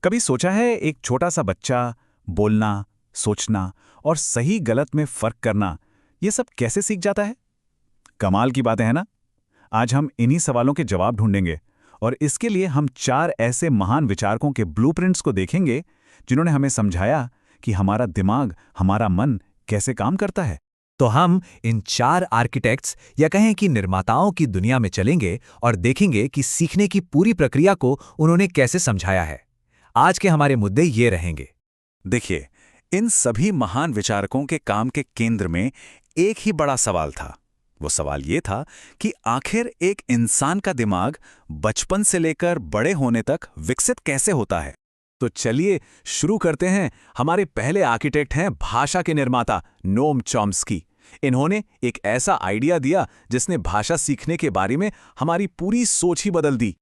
कभी सोचा है एक छोटा सा बच्चा बोलना, सोचना और सही गलत में फर्क करना, ये सब कैसे सीख जाता है? कमाल की बातें हैं ना? आज हम इन्हीं सवालों के जवाब ढूंढेंगे और इसके लिए हम चार ऐसे महान विचारकों के ब्लूप्रिंट्स को देखेंगे जिन्होंने हमें समझाया कि हमारा दिमाग, हमारा मन कैसे काम करता है। तो हम इन चार आर्किटेक्ट्स या कहें कि निर्माताओं की दुनिया में चलेंगे और देखेंगे कि सीखने की पूरी प्रक्रिया को उन्होंने कैसे समझाया है। आज के हमारे मुद्दे ये रहेंगे। देखिए, इन सभी महान विचारकों के काम के केंद्र में एक ही बड़ा सवाल था। वो सवाल ये था कि आखिर एक इंसान का दिमाग बचपन से लेकर बड़े होने तक विकसित कैसे होता है। तो चलिए शुरू करते हैं। हमारे पहले आर्किटेक्ट हैं भाषा के निर्माता नोम चॉम्स्की। इन्होंने एक ऐसा आइडिया दिया जिसने भाषा सीखने के बारे में हमारी पूरी सोच ही बदल दी।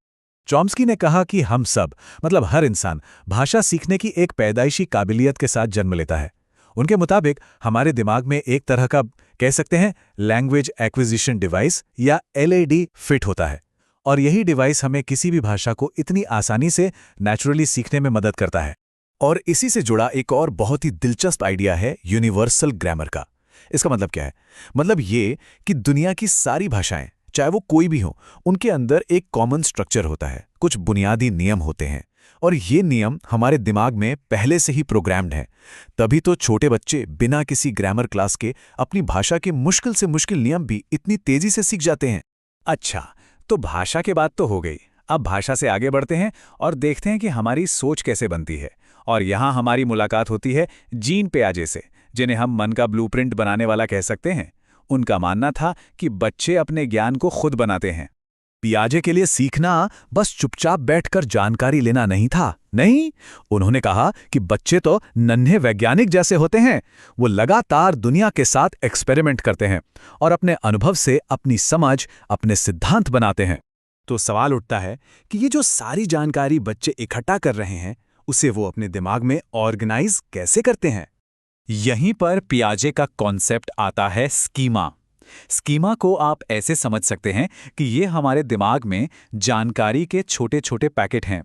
चॉम्स्की ने कहा कि हम सब, मतलब हर इंसान, भाषा सीखने की एक पैदाइशी काबिलियत के साथ जन्म लेता है। उनके मुताबिक हमारे दिमाग में एक तरह का, कह सकते हैं, लैंग्वेज एक्विजिशन डिवाइस या एलएडी फिट होता है, और यही डिवाइस हमें किसी भी भाषा को इतनी आसानी से नेचुरली सीखने में मदद करता है। और इसी से जुड़ा एक और बहुत ही दिलचस्प आइडिया है यूनिवर्सल ग्रामर का। इसका मतलब क्या है? मतलब ये कि दुनिया की सारी भाषाएं, चाहे वो कोई भी हो, उनके अंदर एक कॉमन स्ट्रक्चर होता है, कुछ बुनियादी नियम होते हैं, और ये नियम हमारे दिमाग में पहले से ही प्रोग्राम्ड हैं। तभी तो छोटे बच्चे बिना किसी ग्रामर क्लास के अपनी भाषा के मुश्किल से मुश्किल नियम भी इतनी तेजी से सीख जाते हैं। अच्छा, तो भाषा के बात तो हो गई। अब भाषा से आगे बढ़ते हैं और देखते हैं कि हमारी सोच कैसे बनती है। और यहाँ हमारी मुलाकात होती है जीन पियाजे से, जिन्हें हम मन का ब्लूप्रिंट बनाने वाला कह सकते हैं। उनका मानना था कि बच्चे अपने ज्ञान को खुद बनाते हैं। पियाजे के लिए सीखना बस चुपचाप बैठकर जानकारी लेना नहीं था। नहीं, उन्होंने कहा कि बच्चे तो नन्हे वैज्ञानिक जैसे होते हैं। वो लगातार दुनिया के साथ एक्सपेरिमेंट करते हैं और अपने अनुभव से अपनी समझ, अपने सिद्धांत बनाते हैं। तो सवाल उठता है कि ये जो सारी जानकारी बच्चे इकट्ठा कर रहे हैं, उसे वो अपने दिमाग में ऑर्गेनाइज कैसे करते हैं? यहीं पर पियाजे का कॉन्सेप्ट आता है स्कीमा। स्कीमा को आप ऐसे समझ सकते हैं कि ये हमारे दिमाग में जानकारी के छोटे छोटे पैकेट हैं,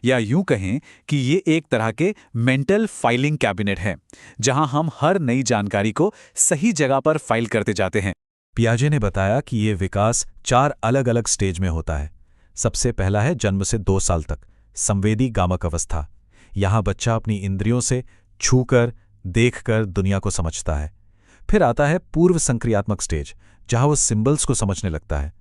या यूं कहें कि ये एक तरह के मेंटल फाइलिंग कैबिनेट है, जहां हम हर नई जानकारी को सही जगह पर फाइल करते जाते हैं। पियाजे ने बताया कि ये विकास 4 अलग अलग स्टेज में होता है। सबसे पहला है जन्म से 2 साल तक, संवेदी गामक अवस्था। यहाँ बच्चा अपनी इंद्रियों से छूकर, देखकर दुनिया को समझता है। फिर आता है पूर्व संक्रियात्मक स्टेज, जहां वो सिंबल्स को समझने लगता है।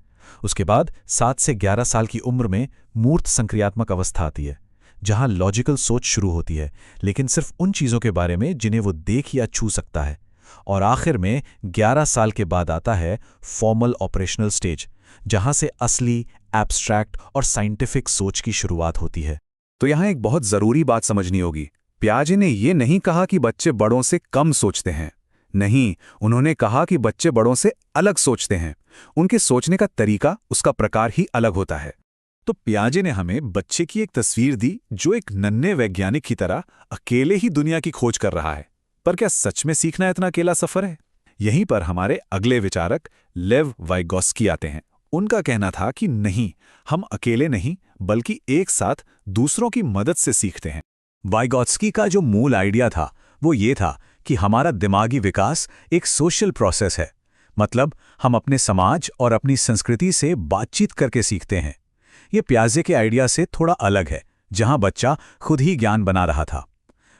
उसके बाद 7 से 11 साल की उम्र में मूर्त संक्रियात्मक अवस्था आती है, जहां लॉजिकल सोच शुरू होती है, लेकिन सिर्फ उन चीजों के बारे में जिन्हें वो देख या छू सकता है। और आखिर में 11 साल के बाद आता है फॉर्मल ऑपरेशनल स्टेज, जहां से असली, एब्स्ट्रैक्ट और साइंटिफिक सोच की शुरुआत होती है। तो यहाँ एक बहुत जरूरी बात समझनी होगी। पियाजे ने ये नहीं कहा कि बच्चे बड़ों से कम सोचते हैं। नहीं, उन्होंने कहा कि बच्चे बड़ों से अलग सोचते हैं। उनके सोचने का तरीका, उसका प्रकार ही अलग होता है। तो पियाजे ने हमें बच्चे की एक तस्वीर दी जो एक नन्हे वैज्ञानिक की तरह अकेले ही दुनिया की खोज कर रहा है। पर क्या सच में सीखना इतना अकेला सफर है? यहीं पर हमारे अगले विचारक लेव वाइगोत्स्की आते हैं। उनका कहना था कि नहीं, हम अकेले नहीं बल्कि एक साथ दूसरों की मदद से सीखते हैं। वाइगोत्स्की का जो मूल आइडिया था वो ये था कि हमारा दिमागी विकास एक सोशल प्रोसेस है। मतलब हम अपने समाज और अपनी संस्कृति से बातचीत करके सीखते हैं। ये पियाजे के आइडिया से थोड़ा अलग है, जहां बच्चा खुद ही ज्ञान बना रहा था।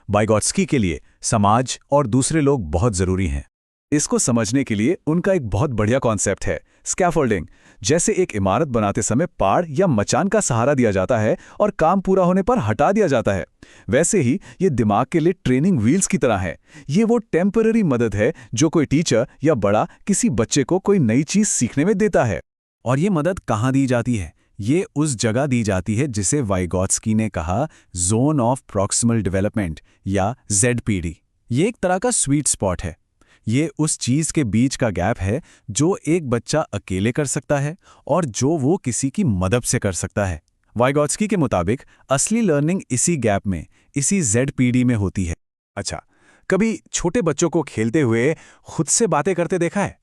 वाइगोत्स्की के लिए समाज और दूसरे लोग बहुत जरूरी हैं। इसको समझने के लिए उनका एक बहुत बढ़िया कॉन्सेप्ट है स्कैफोल्डिंग। जैसे एक इमारत बनाते समय पाड़ या मचान का सहारा दिया जाता है और काम पूरा होने पर हटा दिया जाता है, वैसे ही ये दिमाग के लिए ट्रेनिंग व्हील्स की तरह है। ये वो टेम्पररी मदद है जो कोई टीचर या बड़ा किसी बच्चे को कोई नई चीज सीखने में देता है। और ये मदद कहाँ दी जाती है? ये उस जगह दी जाती है जिसे वाइगोत्स्की ने कहा जोन ऑफ प्रॉक्सिमल डेवलपमेंट या ZPD। ये एक तरह का स्वीट स्पॉट है। ये उस चीज के बीच का गैप है जो एक बच्चा अकेले कर सकता है और जो वो किसी की मदद से कर सकता है। वाइगोत्स्की के मुताबिक असली लर्निंग इसी गैप में, इसी ZPD में होती है। अच्छा, कभी छोटे बच्चों को खेलते हुए खुद से बातें करते देखा है?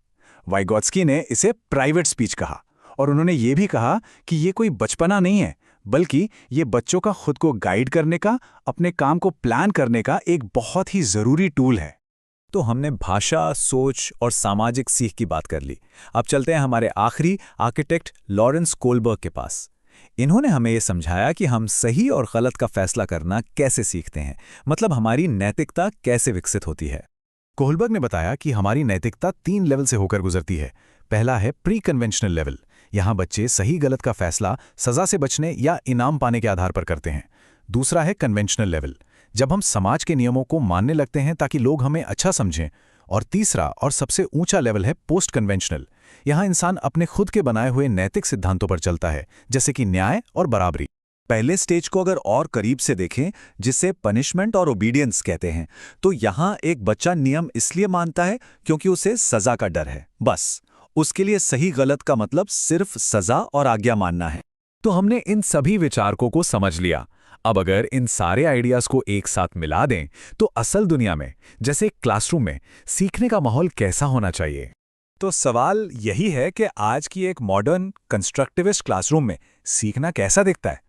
वाइगोत्स्की ने इसे प्राइवेट स्पीच कहा, और उन्होंने ये भी कहा कि ये कोई बचपना नहीं है, बल्कि ये बच्चों का खुद को गाइड करने का, अपने काम को प्लान करने का एक बहुत ही ज़रूरी टूल है। तो हमने भाषा, सोच और सामाजिक सीख की बात कर ली। अब चलते हैं हमारे आखिरी आर्किटेक्ट लॉरेंस कोलबर्ग के पास। इन्होंने हमें ये समझाया कि हम सही और गलत का फैसला करना कैसे सीखते हैं, मतलब हमारी नैतिकता कैसे विकसित होती है। कोहलबर्ग ने बताया कि हमारी नैतिकता 3 लेवल से होकर गुजरती है। पहला है प्री कन्वेंशनल लेवल। यहाँ बच्चे सही गलत का फैसला सजा से बचने या इनाम पाने के आधार पर करते हैं। दूसरा है कन्वेंशनल लेवल, जब हम समाज के नियमों को मानने लगते हैं ताकि लोग हमें अच्छा समझें। और तीसरा और सबसे ऊंचा लेवल है पोस्ट कन्वेंशनल। यहाँ इंसान अपने खुद के बनाए हुए नैतिक सिद्धांतों पर चलता है, जैसे कि न्याय और बराबरी। पहले स्टेज को अगर और करीब से देखें, जिसे पनिशमेंट और ओबीडियंस कहते हैं, तो यहाँ एक बच्चा नियम इसलिए मानता है क्योंकि उसे सजा का डर है। बस उसके लिए सही गलत का मतलब सिर्फ सजा और आज्ञा मानना है। तो हमने इन सभी विचारकों को समझ लिया। अब अगर इन सारे आइडियाज को एक साथ मिला दें तो असल दुनिया में, जैसे क्लासरूम में, सीखने का माहौल कैसा होना चाहिए? तो सवाल यही है कि आज की एक मॉडर्न कंस्ट्रक्टिविस्ट क्लासरूम में सीखना कैसा दिखता है।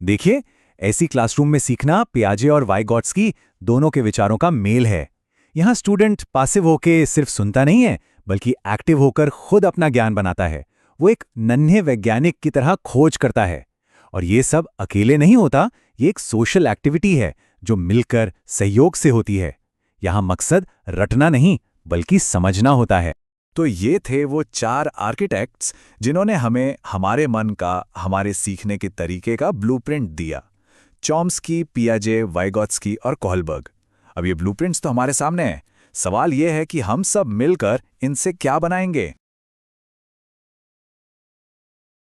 देखिए, ऐसी क्लासरूम में सीखना पियाजे और वाइगॉट्स्की दोनों के विचारों का मेल है। यहाँ स्टूडेंट पासिव होकर सिर्फ सुनता नहीं है, बल्कि एक्टिव होकर खुद अपना ज्ञान बनाता है। वो एक नन्हे वैज्ञानिक की तरह खोज करता है। और ये सब अकेले नहीं होता, ये एक सोशल एक्टिविटी है जो मिलकर सहयोग से होती है। यहाँ मकसद रटना नहीं, बल्कि समझना होता है। तो ये थे वो 4 आर्किटेक्ट्स जिन्होंने हमें हमारे मन का, हमारे सीखने के तरीके का ब्लूप्रिंट दिया। चॉम्स्की, पियाजे, वाइगॉट्स्की और कोहलबर्ग। अब ये ब्लूप्रिंट्स तो हमारे सामने हैं। सवाल ये है कि हम सब मिलकर इनसे क्या बनाएंगे।